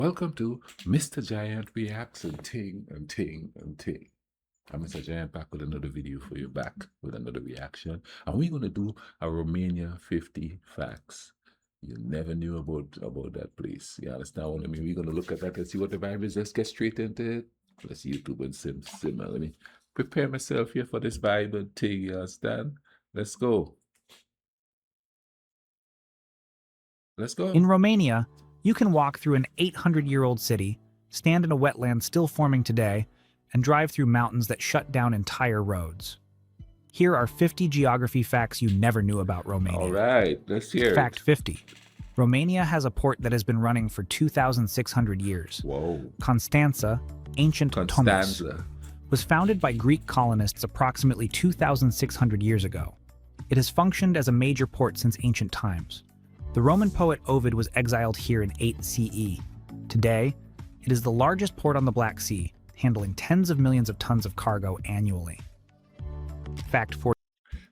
Welcome to Mr. Giant Reacts and Ting and Ting and Ting. I'm Mr. Giant back with another video for you, back with another reaction. And we're going to do a Romania 50 facts you never knew about that place. You understand what I mean? We're going to look at that and see what the vibe is. Let's get straight into it. Let's YouTube and simmer. Let me prepare myself here for this vibe and Ting. You understand? Let's go. Let's go. In Romania, you can walk through an 800-year-old city, stand in a wetland still forming today, and drive through mountains that shut down entire roads. Here are 50 geography facts you never knew about Romania. All right, let's hear Fact it. 50. Romania has a port that has been running for 2,600 years. Whoa. Constanța, ancient Tomis, was founded by Greek colonists approximately 2,600 years ago. It has functioned as a major port since ancient times. The Roman poet Ovid was exiled here in 8 CE. Today, it is the largest port on the Black Sea, handling tens of millions of tons of cargo annually. Fact 40.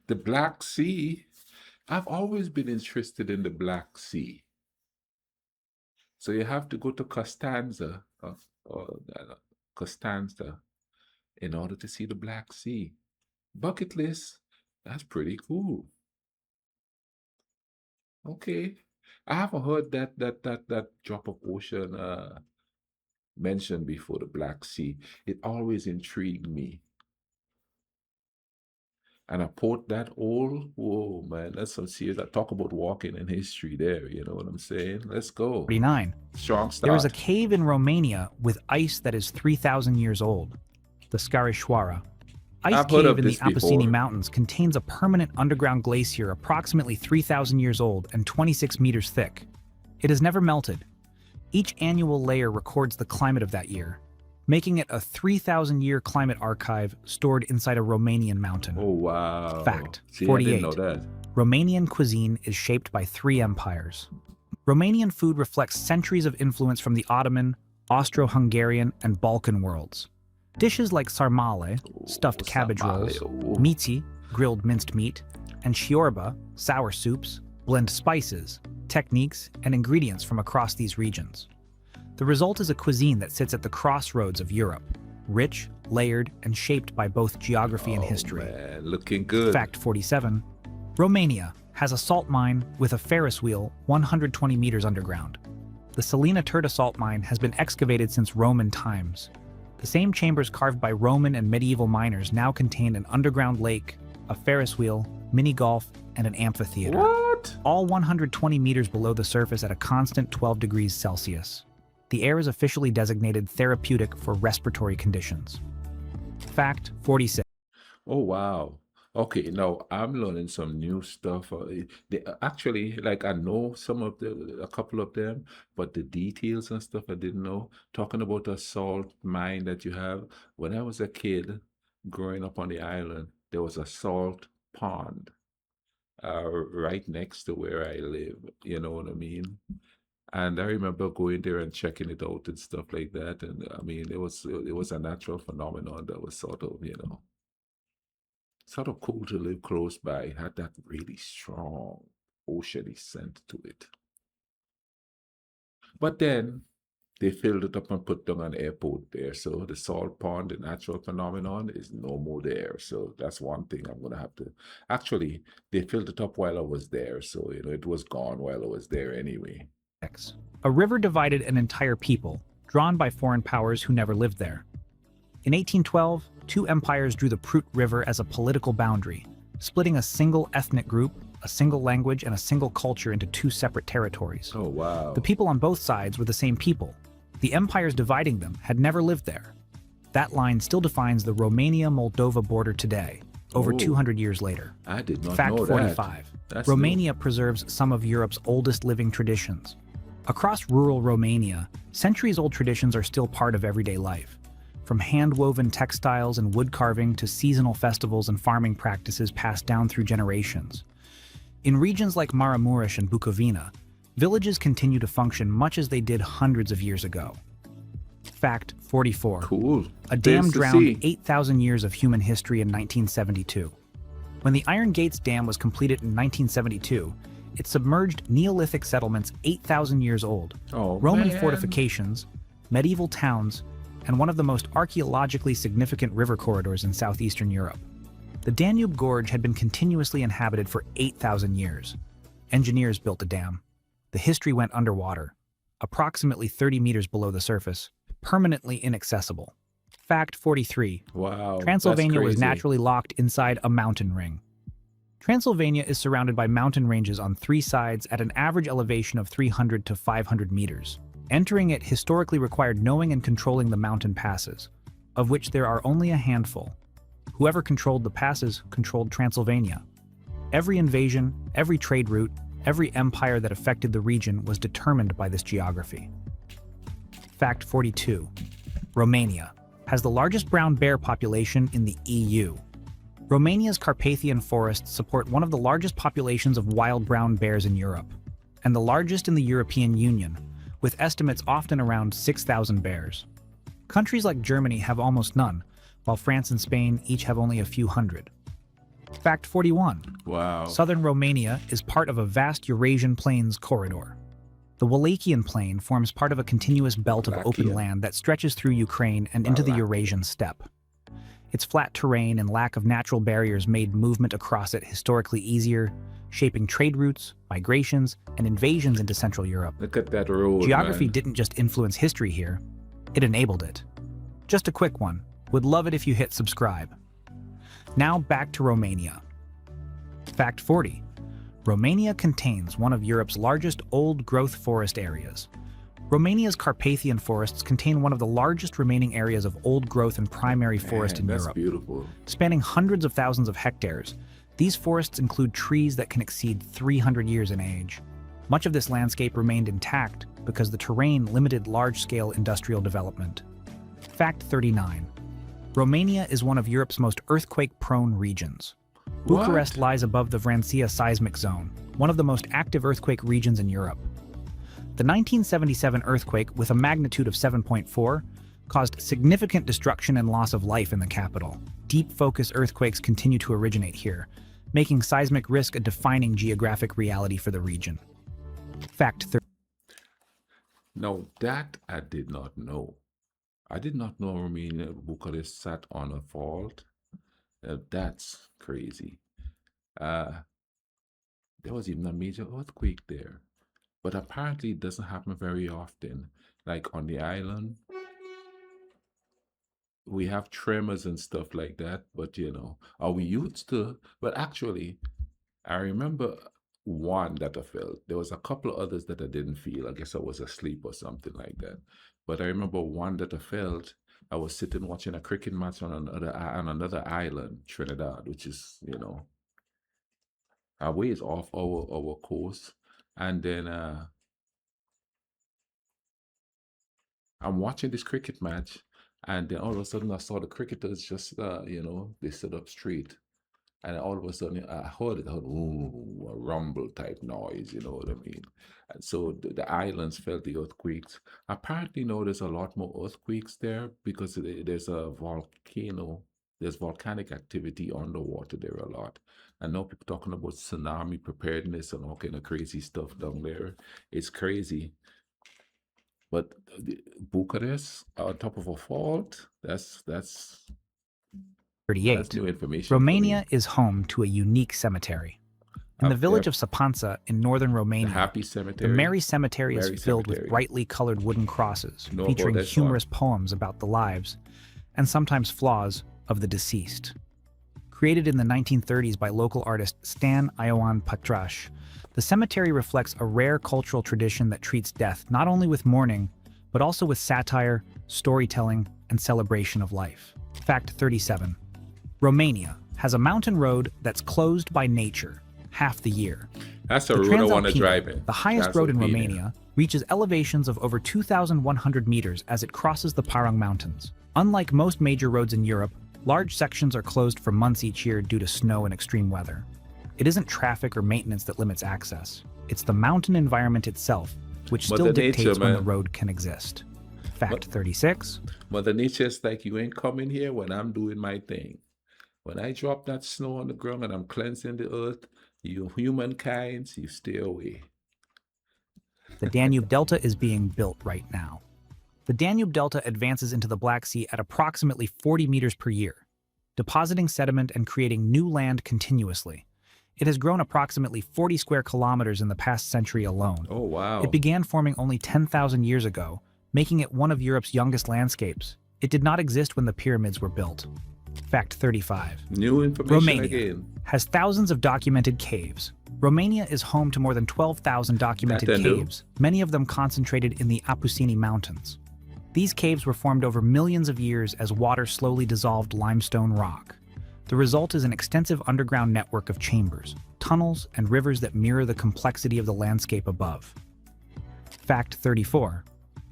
The Black Sea. I've always been interested in the Black Sea. So you have to go to Constanța in order to see the Black Sea. Bucket list. That's pretty cool. Okay. I haven't heard that drop of ocean mentioned before, the Black Sea. It always intrigued me. And a port that old, whoa, man, that's some serious. I talk about walking in history there, you know what I'm saying? Let's go. 49. Strong start. There is a cave in Romania with ice that is 3,000 years old, the Scarășoara. Ice cave in the Carpathian Mountains contains a permanent underground glacier approximately 3,000 years old and 26 meters thick. It has never melted. Each annual layer records the climate of that year, making it a 3,000-year climate archive stored inside a Romanian mountain. Oh, wow. Fact 48. I didn't know that. Romanian cuisine is shaped by 3 empires. Romanian food reflects centuries of influence from the Ottoman, Austro-Hungarian, and Balkan worlds. Dishes like sarmale, stuffed cabbage rolls, miți, grilled minced meat, and ciorba, sour soups, blend spices, techniques, and ingredients from across these regions. The result is a cuisine that sits at the crossroads of Europe, rich, layered, and shaped by both geography and history. Man, looking good. Fact 47. Romania has a salt mine with a Ferris wheel 120 meters underground. The Salina Turda salt mine has been excavated since Roman times. The same chambers carved by Roman and medieval miners now contain an underground lake, a Ferris wheel, mini golf, and an amphitheater. What? All 120 meters below the surface at a constant 12 degrees Celsius. The air is officially designated therapeutic for respiratory conditions. Fact 46. Oh, wow. Okay, now I'm learning some new stuff. Actually, like I know a couple of them, but the details and stuff I didn't know. Talking about a salt mine that you have. When I was a kid growing up on the island, there was a salt pond right next to where I live. You know what I mean? And I remember going there and checking it out and stuff like that. And I mean, it was a natural phenomenon that was sort of cool to live close by. It had that really strong oceany scent to it. But then they filled it up and put down an airport there. So the salt pond, the natural phenomenon, is no more there. So that's one thing I'm going to have to... Actually, they filled it up while I was there. So, it was gone while I was there anyway. A river divided an entire people, drawn by foreign powers who never lived there. In 1812, 2 empires drew the Prut River as a political boundary, splitting a single ethnic group, a single language, and a single culture into 2 separate territories. Oh, wow. The people on both sides were the same people. The empires dividing them had never lived there. That line still defines the Romania-Moldova border today, over 200 years later. I did not Fact know that. 45. That's Romania preserves some of Europe's oldest living traditions. Across rural Romania, centuries-old traditions are still part of everyday life. From hand-woven textiles and wood carving to seasonal festivals and farming practices passed down through generations. In regions like Maramureș and Bukovina, villages continue to function much as they did hundreds of years ago. Fact 44. Cool. A dam drowned 8,000 years of human history in 1972. When the Iron Gates Dam was completed in 1972, It submerged Neolithic settlements 8,000 years old, Oh Roman man. fortifications, medieval towns, and one of the most archaeologically significant river corridors in southeastern Europe. The Danube Gorge had been continuously inhabited for 8,000 years. Engineers built a dam. The history went underwater, approximately 30 meters below the surface, permanently inaccessible. Fact 43. Wow. That's Transylvania was crazy. naturally locked inside a mountain ring. Transylvania is surrounded by mountain ranges on 3 sides at an average elevation of 300 to 500 meters. Entering it historically required knowing and controlling the mountain passes, of which there are only a handful. Whoever controlled the passes controlled Transylvania. Every invasion, every trade route, every empire that affected the region was determined by this geography. Fact 42. Romania has the largest brown bear population in the EU. Romania's Carpathian forests support one of the largest populations of wild brown bears in Europe, and the largest in the European Union, with estimates often around 6,000 bears. Countries like Germany have almost none, while France and Spain each have only a few hundred. Fact 41. Wow. Southern Romania is part of a vast Eurasian plains corridor. The Wallachian Plain forms part of a continuous belt of open Wallachia. land that stretches through Ukraine and into the Wallachia. Eurasian steppe. Its flat terrain and lack of natural barriers made movement across it historically easier, shaping trade routes, migrations, and invasions into Central Europe. Look at that road, Geography man. didn't just influence history here, it enabled it. Just a quick one. Would love it if you hit subscribe. Now back to Romania. Fact 40. Romania contains one of Europe's largest old-growth forest areas. Romania's Carpathian forests contain one of the largest remaining areas of old-growth and primary forest Man, in that's Europe. beautiful. Spanning hundreds of thousands of hectares, these forests include trees that can exceed 300 years in age. Much of this landscape remained intact because the terrain limited large-scale industrial development. Fact 39. Romania is one of Europe's most earthquake-prone regions. What? Bucharest lies above the Vrancea seismic zone, one of the most active earthquake regions in Europe. The 1977 earthquake, with a magnitude of 7.4, caused significant destruction and loss of life in the capital. Deep focus earthquakes continue to originate here, making seismic risk a defining geographic reality for the region. Fact 30. No, that I did not know. I did not know Romania Bucharest sat on a fault. That's crazy. There was even a major earthquake there, but apparently it doesn't happen very often. Like on the island, we have tremors and stuff like that, but or we used to. But actually, I remember one that I felt. There was a couple of others that I didn't feel. I guess I was asleep or something like that. But I remember one that I felt. I was sitting watching a cricket match on another island, Trinidad, which is a ways off our coast. And then I'm watching this cricket match, and then all of a sudden I saw the cricketers just they stood up straight. And all of a sudden, I heard ooh, a rumble type noise, you know what I mean? And so the islands felt the earthquakes. Apparently, there's a lot more earthquakes there because there's a volcano, there's volcanic activity underwater there a lot. I know people talking about tsunami preparedness and all kind of crazy stuff down there. It's crazy. But Bucharest on top of a fault, that's 38. new information for Romania me. is home to a unique cemetery. In the village of Sapanța in northern The Romania, Happy the Cemetery. Mary Cemetery is Mary filled with Cemetery. brightly colored wooden crosses, Know about featuring that song. humorous poems about the lives, and sometimes flaws, of the deceased. Created in the 1930s by local artist Stan Ioan Patraș, the cemetery reflects a rare cultural tradition that treats death not only with mourning, but also with satire, storytelling, and celebration of life. Fact 37. Romania has a mountain road that's closed by nature half the year. That's a The road I want to Transalpina, drive in. the highest road in Transalpina. Romania, reaches elevations of over 2,100 meters as it crosses the Parang Mountains. Unlike most major roads in Europe, large sections are closed for months each year due to snow and extreme weather. It isn't traffic or maintenance that limits access. It's the mountain environment itself, which still Mother dictates Nature, when the man. road can exist. Fact 36. Mother Nature's like, you ain't coming here when I'm doing my thing. When I drop that snow on the ground and I'm cleansing the earth, You humankind, you stay away. The Danube Delta is being built right now. The Danube Delta advances into the Black Sea at approximately 40 meters per year, depositing sediment and creating new land continuously. It has grown approximately 40 square kilometers in the past century alone. Oh, It wow. began forming only 10,000 years ago, making it one of Europe's youngest landscapes. It did not exist when the pyramids were built. Fact 35. New information Romania again. has thousands of documented caves. Romania is home to more than 12,000 documented That I do. caves, many of them concentrated in the Carpathian Mountains. These caves were formed over millions of years as water slowly dissolved limestone rock. The result is an extensive underground network of chambers, tunnels, and rivers that mirror the complexity of the landscape above. Fact 34.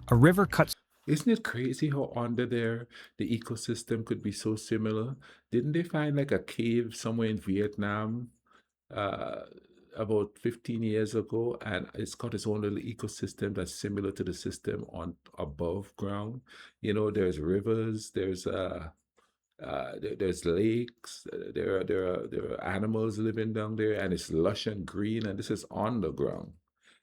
A river cuts Isn't it crazy how under there the ecosystem could be so similar? Didn't they find like a cave somewhere in Vietnam uh, about 15 years ago, and it's got its own little ecosystem that's similar to the system on above ground? You know, there's rivers, there's lakes, there are animals living down there, and it's lush and green, and this is on the ground.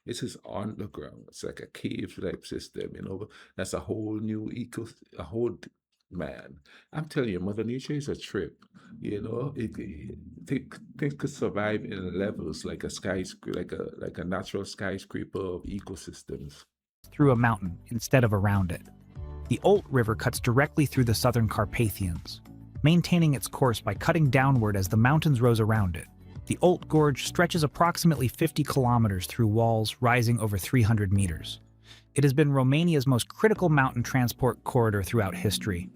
This is on the ground. It's like a cave type system, you know. That's a whole new a whole man. I'm telling you, Mother Nature is a trip. You know, it could survive in levels like a skyscraper, like a natural skyscraper of ecosystems. through a mountain instead of around it. The Olt River cuts directly through the southern Carpathians, maintaining its course by cutting downward as the mountains rose around it. The Olt Gorge stretches approximately 50 kilometers through walls rising over 300 meters. It has been Romania's most critical mountain transport corridor throughout history.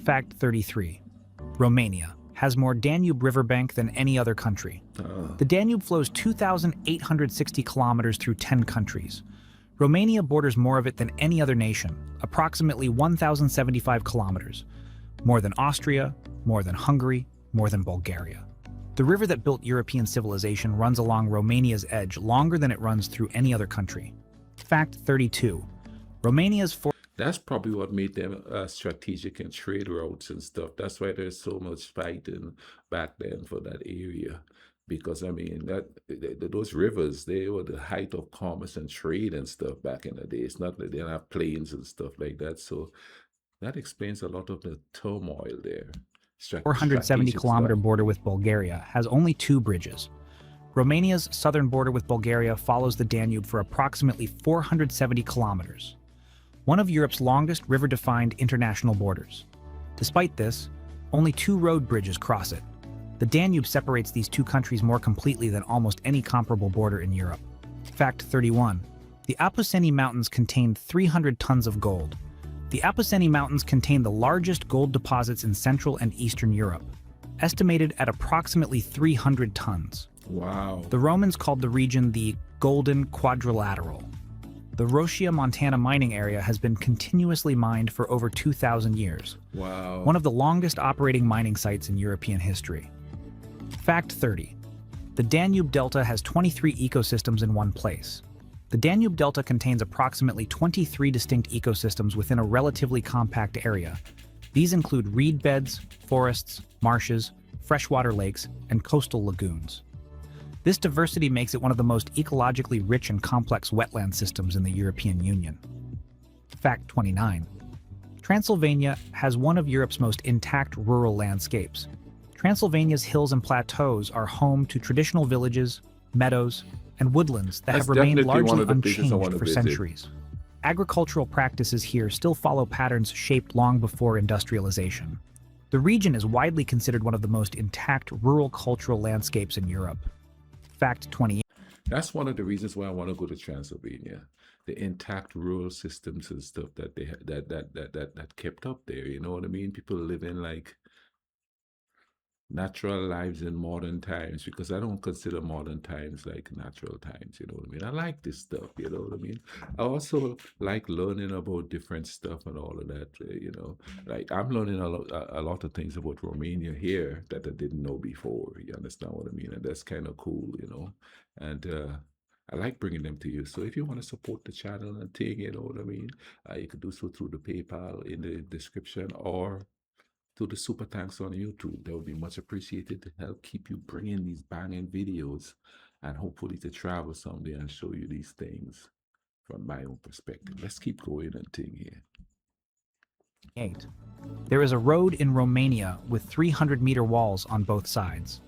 Fact 33. Romania has more Danube riverbank than any other country. The Danube flows 2,860 kilometers through 10 countries. Romania borders more of it than any other nation, approximately 1,075 kilometers, more than Austria, more than Hungary, more than Bulgaria. The river that built European civilization runs along Romania's edge longer than it runs through any other country. Fact 32. Romania's That's probably what made them strategic in trade routes and stuff. That's why there's so much fighting back then for that area. Because I mean those rivers, they were the height of commerce and trade and stuff back in the day. It's not that they didn't have planes and stuff like that. So that explains a lot of the turmoil there. 470 Strategic kilometer stuff. border with Bulgaria has only two bridges. Romania's southern border with Bulgaria follows the Danube for approximately 470 kilometers, one of Europe's longest river-defined international borders. Despite this, only two road bridges cross it. The Danube separates these two countries more completely than almost any comparable border in Europe. Fact 31. The Apuseni Mountains contain 300 tons of gold. The Apuseni Mountains contain the largest gold deposits in Central and Eastern Europe, estimated at approximately 300 tons. Wow. The Romans called the region the Golden Quadrilateral. The Rocia Montana mining area has been continuously mined for over 2,000 years, Wow. one of the longest operating mining sites in European history. Fact 30. The Danube Delta has 23 ecosystems in one place. The Danube Delta contains approximately 23 distinct ecosystems within a relatively compact area. These include reed beds, forests, marshes, freshwater lakes, and coastal lagoons. This diversity makes it one of the most ecologically rich and complex wetland systems in the European Union. Fact 29. Transylvania has one of Europe's most intact rural landscapes. Transylvania's hills and plateaus are home to traditional villages, meadows, and woodlands that That's have remained definitely one largely of the places I want unchanged to for visit. centuries. Agricultural practices here still follow patterns shaped long before industrialization. The region is widely considered one of the most intact rural cultural landscapes in Europe. Fact 28. That's one of the reasons why I want to go to Transylvania. The intact rural systems and stuff that they had that kept up there. You know what I mean? People living like natural lives in modern times, because I don't consider modern times like natural times, you know what I mean? I like this stuff, you know what I mean? I also like learning about different stuff and all of that, you know. Like I'm learning a lot of things about Romania here that I didn't know before. You understand what I mean? And that's kind of cool, you know. And I like bringing them to you. So if you want to support the channel and thing, you know what I mean, you could do so through the PayPal in the description, or to the super thanks on YouTube. That would be much appreciated to help keep you bringing these banging videos and hopefully to travel someday and show you these things from my own perspective. Let's keep going and thing here. 8. There is a road in Romania with 300-meter walls on both sides.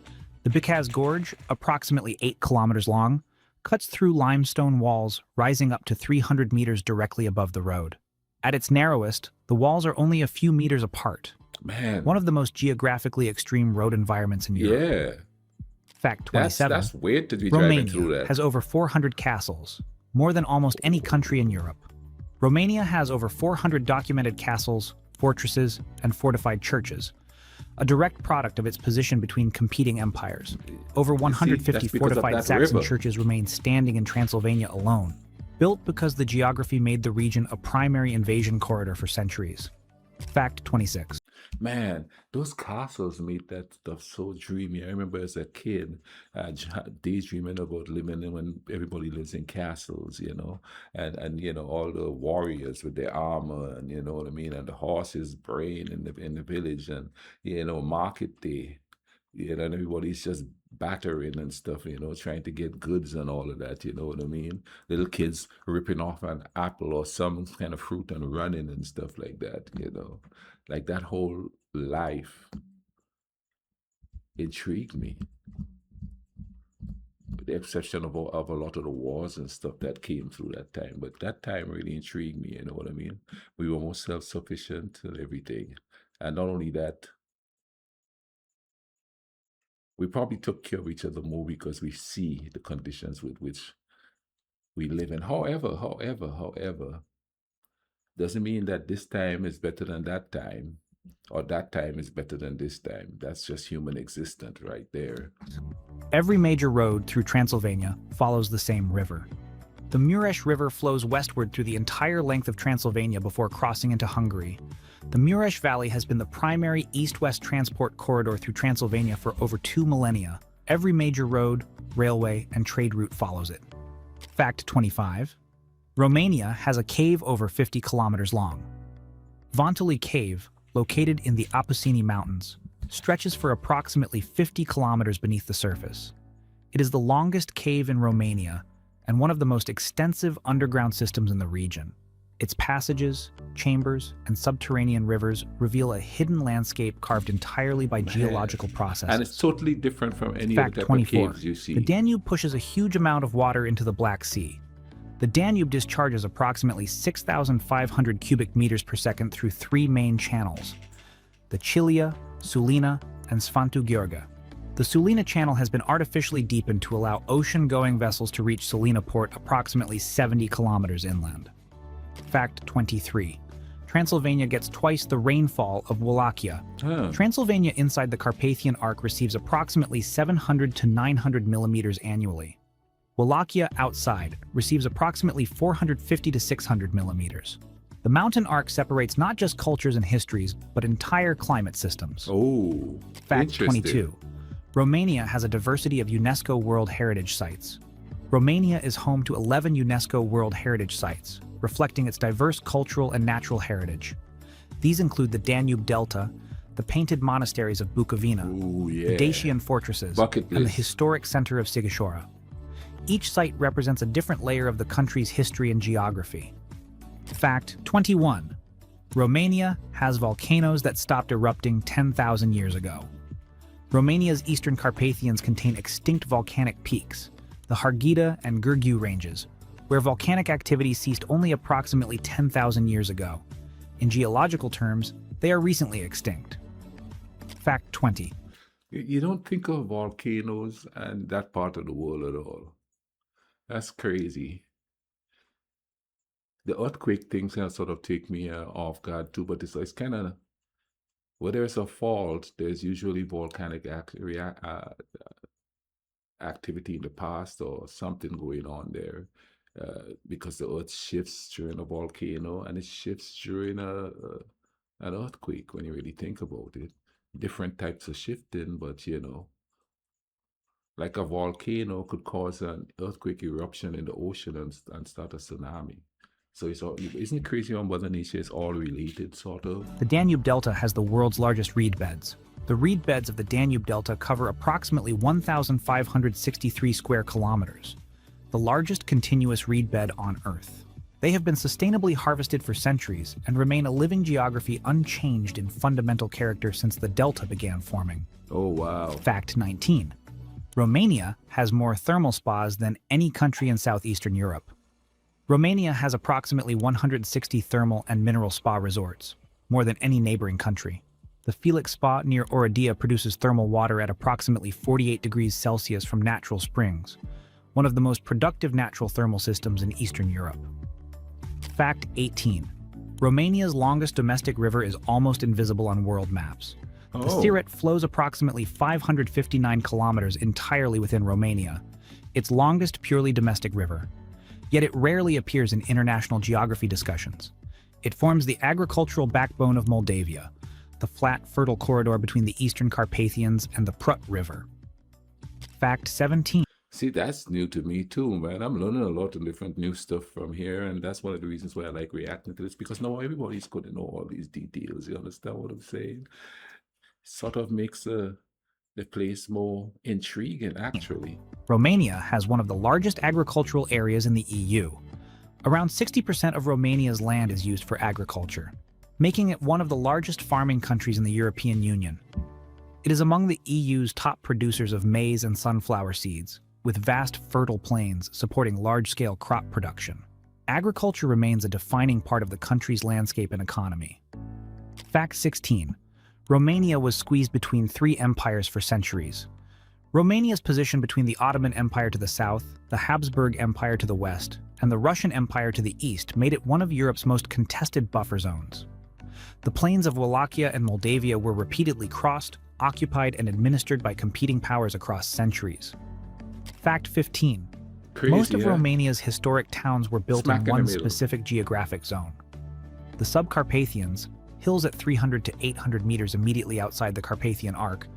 The Bicaz Gorge, approximately 8 kilometers long, cuts through limestone walls rising up to 300 meters directly above the road. At its narrowest, the walls are only a few meters apart. Man, One of the most geographically extreme road environments in Europe. yeah, Fact 27. that's weird to be driving through Romania that. has over 400 castles, more than almost any country in Europe. Romania has over 400 documented castles, fortresses, and fortified churches, a direct product of its position between competing empires. Over 150 that's because of fortified that Saxon river. churches remain standing in Transylvania alone, built because the geography made the region a primary invasion corridor for centuries. Fact 26. Man, those castles made that stuff so dreamy. I remember as a kid, daydreaming about living in when everybody lives in castles, and all the warriors with their armor, and you know what I mean, and the horses braying in the village, and market day, and everybody's just battering and stuff, trying to get goods and all of that, you know what I mean? Little kids ripping off an apple or some kind of fruit and running and stuff like that, like that whole life intrigued me, with the exception of a lot of the wars and stuff that came through that time. But that time really intrigued me, you know what I mean? We were more self-sufficient and everything. And not only that, we probably took care of each other more because we see the conditions with which we live in. However, doesn't mean that this time is better than that time, or that time is better than this time. That's just human existence right there. Every major road through Transylvania follows the same river. The Mureș River flows westward through the entire length of Transylvania before crossing into Hungary. The Mureș Valley has been the primary east-west transport corridor through Transylvania for over 2 millennia. Every major road, railway, and trade route follows it. Fact 25. Romania has a cave over 50 kilometers long. Vantalie Cave, located in the Carpathian Mountains, stretches for approximately 50 kilometers beneath the surface. It is the longest cave in Romania and one of the most extensive underground systems in the region. Its passages, chambers, and subterranean rivers reveal a hidden landscape carved entirely by geological processes. And it's totally different from any Fact other type 24. of caves you see. The Danube pushes a huge amount of water into the Black Sea. The Danube discharges approximately 6,500 cubic meters per second through 3 main channels: the Chilia, Sulina, and Sfântu Gheorghe. The Sulina Channel has been artificially deepened to allow ocean-going vessels to reach Sulina Port approximately 70 kilometers inland. Fact 23. Transylvania gets twice the rainfall of Wallachia. Transylvania inside the Carpathian Arc receives approximately 700 to 900 millimeters annually. Wallachia outside receives approximately 450 to 600 millimeters. The mountain arc separates not just cultures and histories, but entire climate systems. Oh, Fact interesting. 22. Romania has a diversity of UNESCO World Heritage Sites. Romania is home to 11 UNESCO World Heritage Sites, reflecting its diverse cultural and natural heritage. These include the Danube Delta, the painted monasteries of Bukovina, Ooh, the yeah. Dacian fortresses, Bucket and the list. historic center of Sighișoara. Each site represents a different layer of the country's history and geography. Fact 21. Romania has volcanoes that stopped erupting 10,000 years ago. Romania's eastern Carpathians contain extinct volcanic peaks, the Harghita and Gurghiu ranges, where volcanic activity ceased only approximately 10,000 years ago. In geological terms, they are recently extinct. Fact 20. You don't think of volcanoes and that part of the world at all. That's crazy. The earthquake things kind of sort of take me off guard too, but it's kind of, where there's a fault, there's usually volcanic activity in the past or something going on there, because the earth shifts during a volcano and it shifts during an earthquake when you really think about it. Different types of shifting, but like a volcano could cause an earthquake eruption in the ocean and start a tsunami. So it's all, isn't it crazy how Mother Nature is all related, sort of? The Danube Delta has the world's largest reed beds. The reed beds of the Danube Delta cover approximately 1,563 square kilometers, the largest continuous reed bed on Earth. They have been sustainably harvested for centuries and remain a living geography unchanged in fundamental character since the delta began forming. Oh, wow. Fact 19. Romania has more thermal spas than any country in southeastern Europe. Romania has approximately 160 thermal and mineral spa resorts, more than any neighboring country. The Felix Spa near Oradea produces thermal water at approximately 48 degrees Celsius from natural springs, one of the most productive natural thermal systems in Eastern Europe. Fact 18. Romania's longest domestic river is almost invisible on world maps. The Siret flows approximately 559 kilometers entirely within Romania, its longest purely domestic river. Yet it rarely appears in international geography discussions. It forms the agricultural backbone of Moldavia, the flat, fertile corridor between the Eastern Carpathians and the Prut River. Fact 17. See, that's new to me too, man. I'm learning a lot of different new stuff from here, and that's one of the reasons why I like reacting to this, because now everybody's going to know all these details. You understand what I'm saying? Sort of makes the place more intriguing, actually. Romania has one of the largest agricultural areas in the EU. Around 60% of Romania's land is used for agriculture, making it one of the largest farming countries in the European Union. It is among the EU's top producers of maize and sunflower seeds, with vast fertile plains supporting large-scale crop production. Agriculture remains a defining part of the country's landscape and economy. Fact 16. Romania was squeezed between three empires for centuries. Romania's position between the Ottoman Empire to the south, the Habsburg Empire to the west, and the Russian Empire to the east made it one of Europe's most contested buffer zones. The plains of Wallachia and Moldavia were repeatedly crossed, occupied, and administered by competing powers across centuries. Fact 15. Crazy, Most of huh? Romania's historic towns were built Smack in in the one middle. specific geographic zone. The Subcarpathians, hills at 300 to 800 meters immediately outside the Carpathian Arc,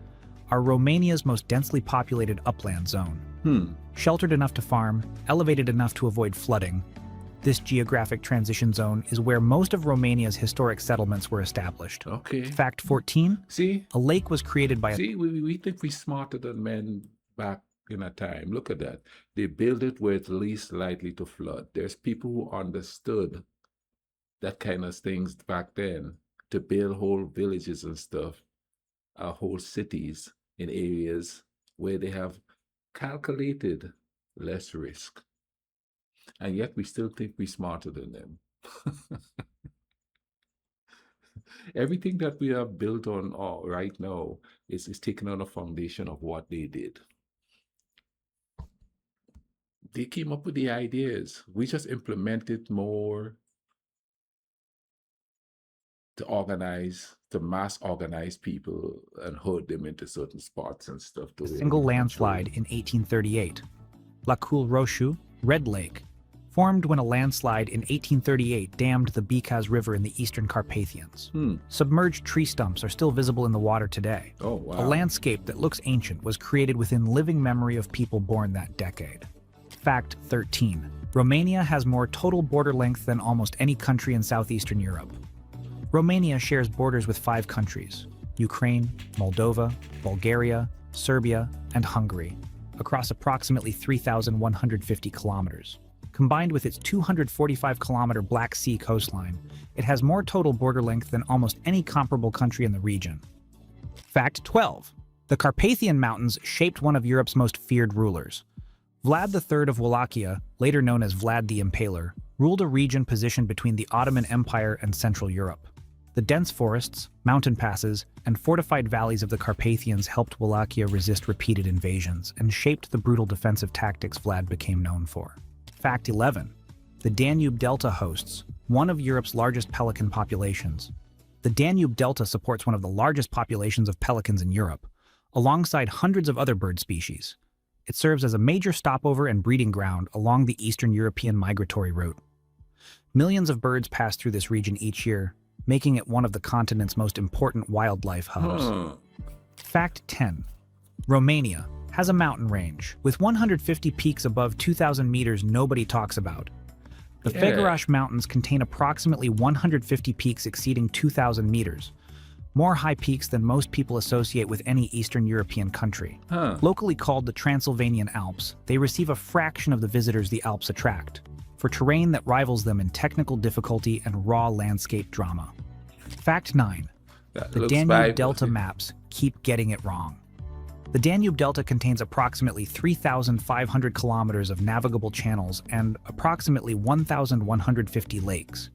are Romania's most densely populated upland zone. Sheltered enough to farm, elevated enough to avoid flooding, this geographic transition zone is where most of Romania's historic settlements were established. Okay. Fact 14. See? A lake was created by a See, we think we're smarter than men back in a time. Look at that. They build it where it's least likely to flood. There's people who understood that kind of things back then to build whole villages and stuff, whole cities in areas where they have calculated less risk. And yet we still think we're smarter than them. Everything that we have built on right now is taken on a foundation of what they did. They came up with the ideas. We just implemented more to organize, to mass organize people and herd them into certain spots and stuff. To single landslide in 1838. Lacul Roșu, Red Lake, formed when a landslide in 1838 dammed the Bicaz River in the eastern Carpathians. Submerged tree stumps are still visible in the water today. Oh, wow. A landscape that looks ancient was created within living memory of people born that decade. Fact 13. Romania has more total border length than almost any country in southeastern Europe. Romania shares borders with 5 countries: Ukraine, Moldova, Bulgaria, Serbia, and Hungary, across approximately 3,150 kilometers. Combined with its 245-kilometer Black Sea coastline, it has more total border length than almost any comparable country in the region. Fact 12. The Carpathian Mountains shaped one of Europe's most feared rulers. Vlad III of Wallachia, later known as Vlad the Impaler, ruled a region positioned between the Ottoman Empire and Central Europe. The dense forests, mountain passes, and fortified valleys of the Carpathians helped Wallachia resist repeated invasions and shaped the brutal defensive tactics Vlad became known for. Fact 11. The Danube Delta hosts one of Europe's largest pelican populations. The Danube Delta supports one of the largest populations of pelicans in Europe, alongside hundreds of other bird species. It serves as a major stopover and breeding ground along the Eastern European migratory route. Millions of birds pass through this region each year, making it one of the continent's most important wildlife hubs. Fact 10. Romania has a mountain range with 150 peaks above 2,000 meters nobody talks about. The Yeah. Fagarash Mountains contain approximately 150 peaks exceeding 2,000 meters, more high peaks than most people associate with any Eastern European country. Huh. Locally called the Transylvanian Alps, they receive a fraction of the visitors the Alps attract, for terrain that rivals them in technical difficulty and raw landscape drama. Fact 9. That The looks Danube vibrant. Delta maps keep getting it wrong. The Danube Delta contains approximately 3,500 kilometers of navigable channels and approximately 1,150 lakes.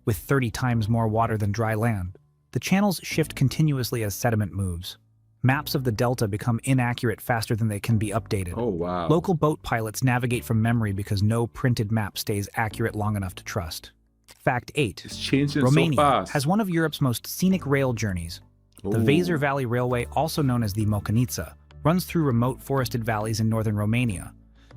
With 30 times more water than dry land, the channels shift continuously as sediment moves. Maps of the delta become inaccurate faster than they can be updated. Oh, wow. Local boat pilots navigate from memory because no printed map stays accurate long enough to trust. Fact 8. It's changing Romania so fast. has one of Europe's most scenic rail journeys. The Ooh. Weser Valley Railway, also known as the Mocanitsa, runs through remote forested valleys in northern Romania.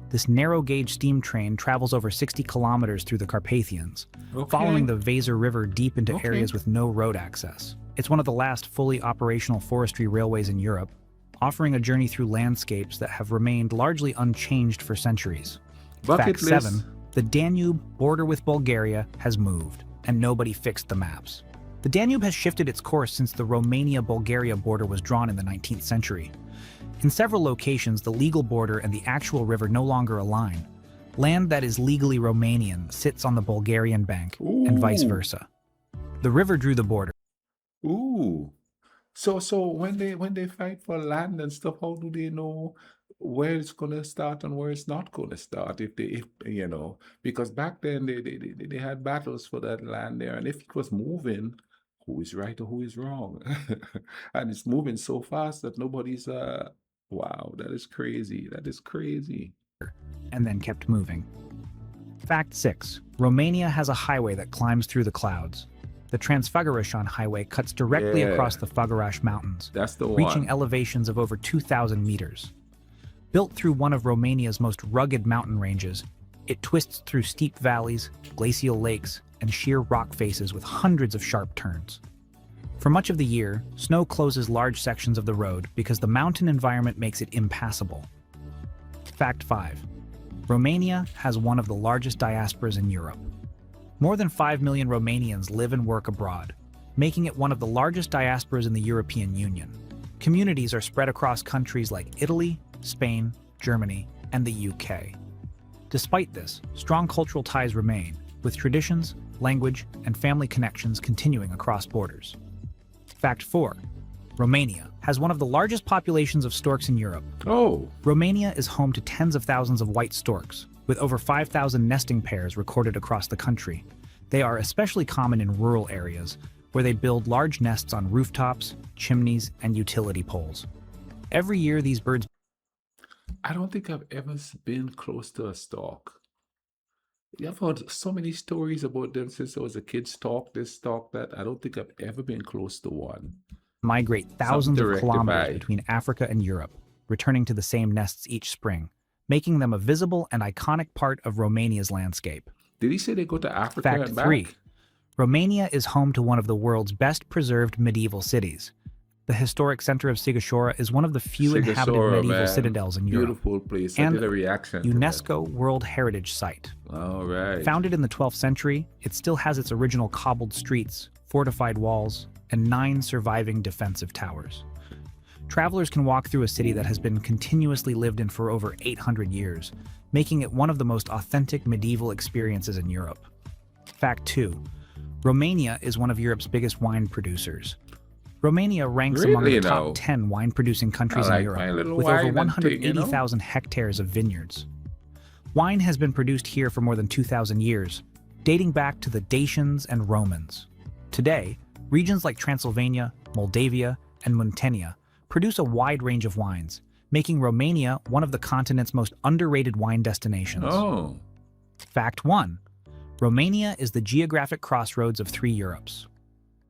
This narrow-gauge steam train travels over 60 kilometers through the Carpathians, Okay. following the Weser River deep into Okay. areas with no road access. It's one of the last fully operational forestry railways in Europe, offering a journey through landscapes that have remained largely unchanged for centuries. Bucket Fact list. 7. The Danube border with Bulgaria has moved, and nobody fixed the maps. The Danube has shifted its course since the Romania-Bulgaria border was drawn in the 19th century. In several locations, the legal border and the actual river no longer align. Land that is legally Romanian sits on the Bulgarian bank, and vice Ooh. versa. The river drew the border. Ooh. So when they fight for land and stuff, how do they know where it's gonna start and where it's not gonna start? If because back then they had battles for that land there, and if it was moving, who is right or who is wrong? And it's moving so fast that nobody's wow, that is crazy. That is crazy. And then kept moving. Fact 6. Romania has a highway that climbs through the clouds. The Transfăgărașan Highway cuts directly Yeah. across the Făgăraș Mountains, That's the reaching one. elevations of over 2,000 meters. Built through one of Romania's most rugged mountain ranges, it twists through steep valleys, glacial lakes, and sheer rock faces with hundreds of sharp turns. For much of the year, snow closes large sections of the road because the mountain environment makes it impassable. Fact 5. Romania has one of the largest diasporas in Europe. More than 5 million Romanians live and work abroad, making it one of the largest diasporas in the European Union. Communities are spread across countries like Italy, Spain, Germany, and the UK. Despite this, strong cultural ties remain, with traditions, language, and family connections continuing across borders. Fact 4. Romania has one of the largest populations of storks in Europe. Oh, Romania is home to tens of thousands of white storks, with over 5,000 nesting pairs recorded across the country. They are especially common in rural areas, where they build large nests on rooftops, chimneys, and utility poles. Every year, these birds I don't think I've ever been close to a stork. Yeah, I've heard so many stories about them since I was a kid. Stork this, stork that. I don't think I've ever been close to one. migrate thousands of to kilometers rectify. between Africa and Europe, returning to the same nests each spring, making them a visible and iconic part of Romania's landscape. Did he say they go to Africa Fact and back? 3. Romania is home to one of the world's best preserved medieval cities. The historic center of Sighișoara is one of the few inhabited Sighișoara, medieval man. citadels in Europe. Beautiful place. I And did a reaction to that. UNESCO World Heritage Site. All right. Founded in the 12th century, it still has its original cobbled streets, fortified walls, and 9 surviving defensive towers. Travelers can walk through a city that has been continuously lived in for over 800 years, making it one of the most authentic medieval experiences in Europe. Fact 2. Romania is one of Europe's biggest wine producers. Romania ranks among the Really, top now? 10 wine-producing countries I like in my Europe, little with wine over and thing, you know? 180,000 hectares of vineyards. Wine has been produced here for more than 2,000 years, dating back to the Dacians and Romans. Today, regions like Transylvania, Moldavia, and Muntenia produce a wide range of wines, making Romania one of the continent's most underrated wine destinations. Oh, Fact 1. Romania is the geographic crossroads of 3 Europes.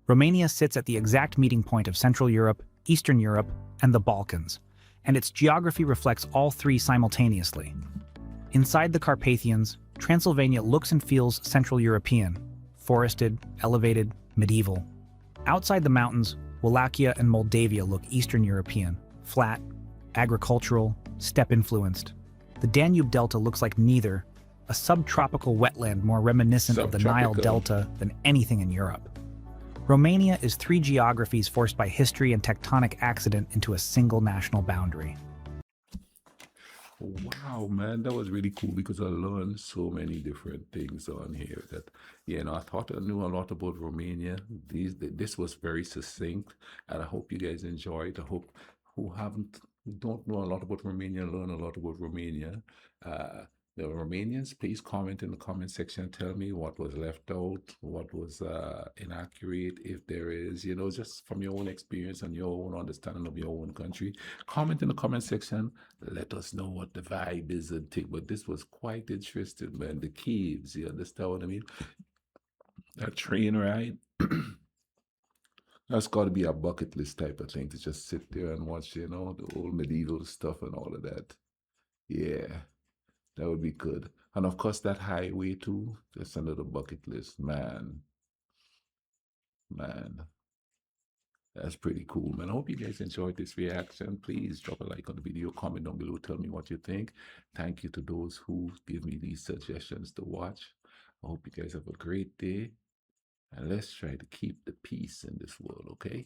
Romania sits at the exact meeting point of Central Europe, Eastern Europe, and the Balkans, and its geography reflects all 3 simultaneously. Inside the Carpathians, Transylvania looks and feels Central European, forested, elevated, medieval. Outside the mountains, Wallachia and Moldavia look Eastern European, flat, agricultural, steppe-influenced. The Danube Delta looks like neither, a subtropical wetland more reminiscent of the Nile Subtropical. Delta than anything in Europe. Romania is three geographies forced by history and tectonic accident into a single national boundary. Wow, man, that was really cool because I learned so many different things on here that, I thought I knew a lot about Romania. This was very succinct, and I hope you guys enjoyed. I hope who don't know a lot about Romania, learn a lot about Romania. Uh, the Romanians, please comment in the comment section. Tell me what was left out, what was inaccurate, if there is, just from your own experience and your own understanding of your own country. Comment in the comment section, let us know what the vibe is and thing. But this was quite interesting, man. The caves, you understand what I mean? That train ride. That's got to be a bucket list type of thing to just sit there and watch, the old medieval stuff and all of that. Yeah, that would be good. And of course, that highway too. That's another bucket list, man. Man, that's pretty cool, man. I hope you guys enjoyed this reaction. Please drop a like on the video, comment down below, tell me what you think. Thank you to those who give me these suggestions to watch. I hope you guys have a great day. And let's try to keep the peace in this world, okay?